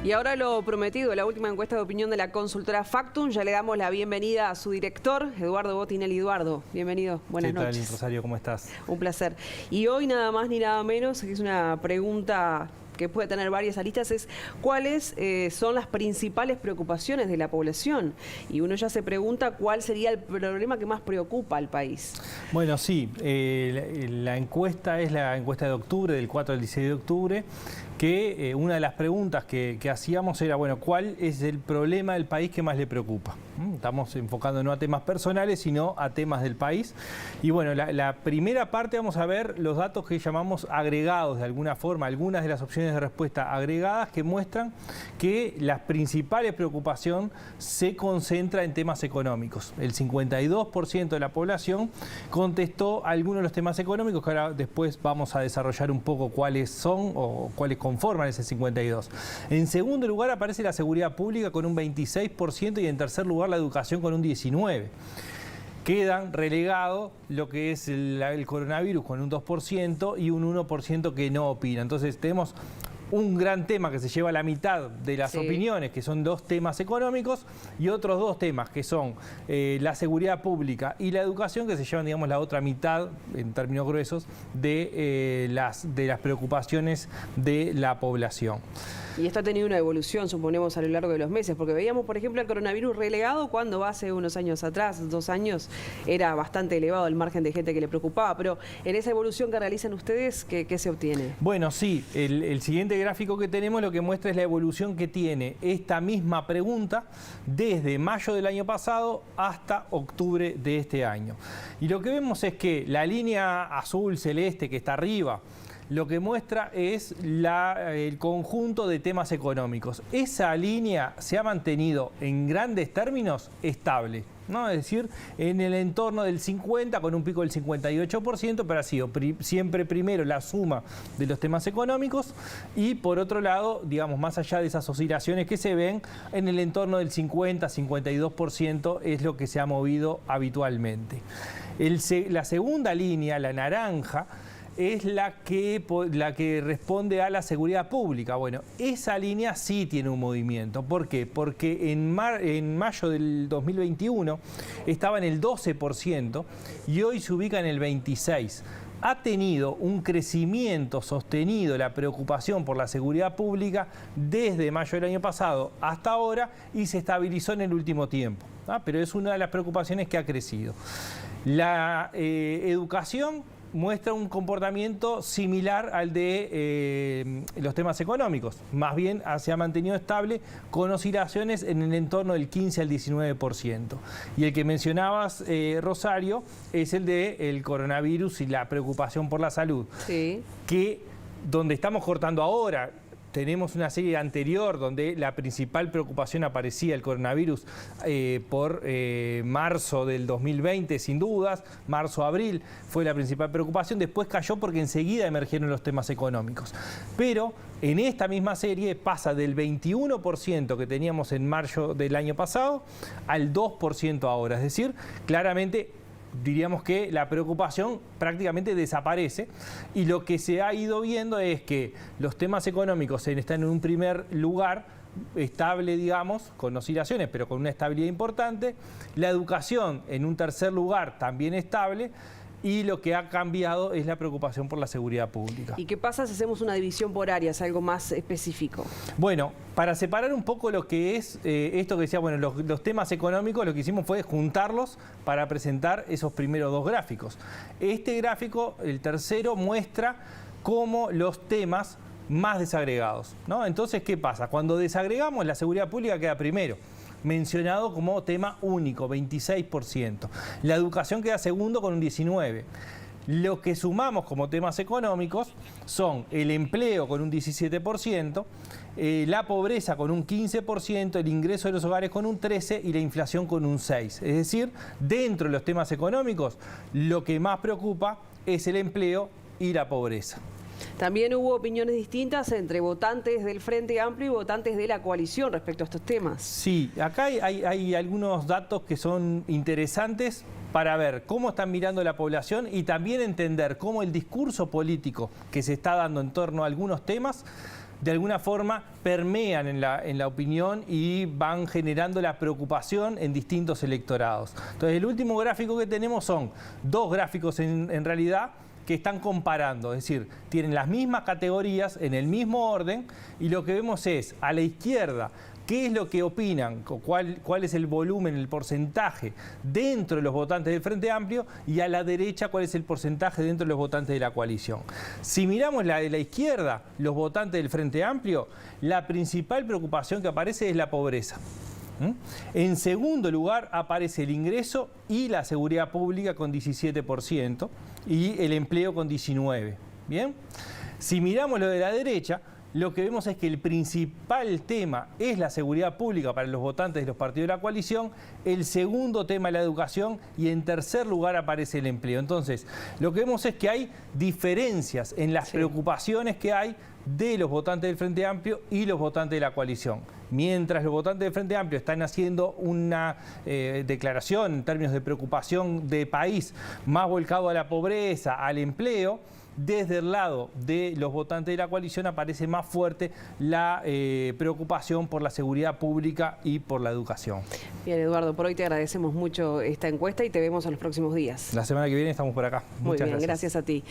Y ahora lo prometido, la última encuesta de opinión de la consultora Factum. Ya le damos la bienvenida a su director, Eduardo Botinelli. Eduardo, bienvenido. Buenas noches. ¿Qué tal, Rosario? ¿Cómo estás? Un placer. Y hoy nada más ni nada menos, que es una pregunta que puede tener varias aristas, es cuáles son las principales preocupaciones de la población. Y uno ya se pregunta cuál sería el problema que más preocupa al país. Bueno, sí, la encuesta es la encuesta de octubre, del 4 al 16 de octubre, que una de las preguntas que hacíamos era, bueno, ¿cuál es el problema del país que más le preocupa? Estamos enfocando no a temas personales, sino a temas del país. Y bueno, la primera parte vamos a ver los datos que llamamos agregados, de alguna forma, algunas de las opciones de respuesta agregadas que muestran que la principal preocupación se concentra en temas económicos. El 52% de la población contestó algunos de los temas económicos, que ahora después vamos a desarrollar un poco cuáles son o cuáles conforman ese 52%. En segundo lugar aparece la seguridad pública con un 26% y en tercer lugar la educación con un 19%. Quedan relegados lo que es el coronavirus con un 2% y un 1% que no opina. Entonces tenemos un gran tema que se lleva la mitad de las opiniones, que son dos temas económicos, y otros dos temas que son la seguridad pública y la educación, que se llevan, digamos, la otra mitad, en términos gruesos, de las preocupaciones de la población. Y esto ha tenido una evolución, suponemos, a lo largo de los meses, porque veíamos, por ejemplo, el coronavirus relegado cuando hace unos años atrás, 2 años, era bastante elevado el margen de gente que le preocupaba, pero en esa evolución que realizan ustedes, ¿qué se obtiene? Bueno, sí, el siguiente gráfico que tenemos lo que muestra es la evolución que tiene esta misma pregunta desde mayo del año pasado hasta octubre de este año. Y lo que vemos es que la línea azul celeste que está arriba, lo que muestra es el conjunto de temas económicos. Esa línea se ha mantenido en grandes términos estable, ¿no? Es decir, en el entorno del 50%, con un pico del 58%, pero ha sido siempre primero la suma de los temas económicos y por otro lado, digamos, más allá de esas oscilaciones que se ven, en el entorno del 50-52% es lo que se ha movido habitualmente. La segunda línea, la naranja, es la que responde a la seguridad pública. Bueno, esa línea sí tiene un movimiento. ¿Por qué? Porque en mayo del 2021 estaba en el 12% y hoy se ubica en el 26%. Ha tenido un crecimiento sostenido la preocupación por la seguridad pública desde mayo del año pasado hasta ahora y se estabilizó en el último tiempo, ¿ah? Pero es una de las preocupaciones que ha crecido. La educación muestra un comportamiento similar al de los temas económicos. Más bien se ha mantenido estable con oscilaciones en el entorno del 15 al 19%. Y el que mencionabas, Rosario, es el del coronavirus y la preocupación por la salud. Sí. Que donde estamos cortando ahora, tenemos una serie anterior donde la principal preocupación aparecía el coronavirus por marzo del 2020, sin dudas, marzo-abril fue la principal preocupación, después cayó porque enseguida emergieron los temas económicos. Pero en esta misma serie pasa del 21% que teníamos en marzo del año pasado al 2% ahora, es decir, claramente diríamos que la preocupación prácticamente desaparece y lo que se ha ido viendo es que los temas económicos están en un primer lugar, estable, digamos, con oscilaciones, pero con una estabilidad importante, la educación en un tercer lugar también estable, y lo que ha cambiado es la preocupación por la seguridad pública. ¿Y qué pasa si hacemos una división por áreas, algo más específico? Bueno, para separar un poco lo que es esto que decía, bueno, los temas económicos, lo que hicimos fue juntarlos para presentar esos primeros dos gráficos. Este gráfico, el tercero, muestra cómo los temas más desagregados, ¿no? Entonces, ¿qué pasa? Cuando desagregamos, la seguridad pública queda primero, mencionado como tema único, 26%. La educación queda segundo con un 19%. Lo que sumamos como temas económicos son el empleo con un 17%, la pobreza con un 15%, el ingreso de los hogares con un 13% y la inflación con un 6%. Es decir, dentro de los temas económicos, lo que más preocupa es el empleo y la pobreza. También hubo opiniones distintas entre votantes del Frente Amplio y votantes de la coalición respecto a estos temas. Sí, acá hay algunos datos que son interesantes para ver cómo están mirando la población y también entender cómo el discurso político que se está dando en torno a algunos temas de alguna forma permean en la opinión y van generando la preocupación en distintos electorados. Entonces, el último gráfico que tenemos son dos gráficos en realidad que están comparando, es decir, tienen las mismas categorías en el mismo orden y lo que vemos es a la izquierda qué es lo que opinan, cuál es el volumen, el porcentaje dentro de los votantes del Frente Amplio y a la derecha cuál es el porcentaje dentro de los votantes de la coalición. Si miramos la de la izquierda, los votantes del Frente Amplio, la principal preocupación que aparece es la pobreza. En segundo lugar aparece el ingreso y la seguridad pública con 17% y el empleo con 19%. ¿Bien? Si miramos lo de la derecha, lo que vemos es que el principal tema es la seguridad pública para los votantes de los partidos de la coalición, el segundo tema es la educación y en tercer lugar aparece el empleo. Entonces, lo que vemos es que hay diferencias en las preocupaciones que hay de los votantes del Frente Amplio y los votantes de la coalición. Mientras los votantes del Frente Amplio están haciendo una declaración en términos de preocupación de país más volcado a la pobreza, al empleo, desde el lado de los votantes de la coalición aparece más fuerte la preocupación por la seguridad pública y por la educación. Bien, Eduardo, por hoy te agradecemos mucho esta encuesta y te vemos en los próximos días. La semana que viene estamos por acá. Muy bien, gracias a ti.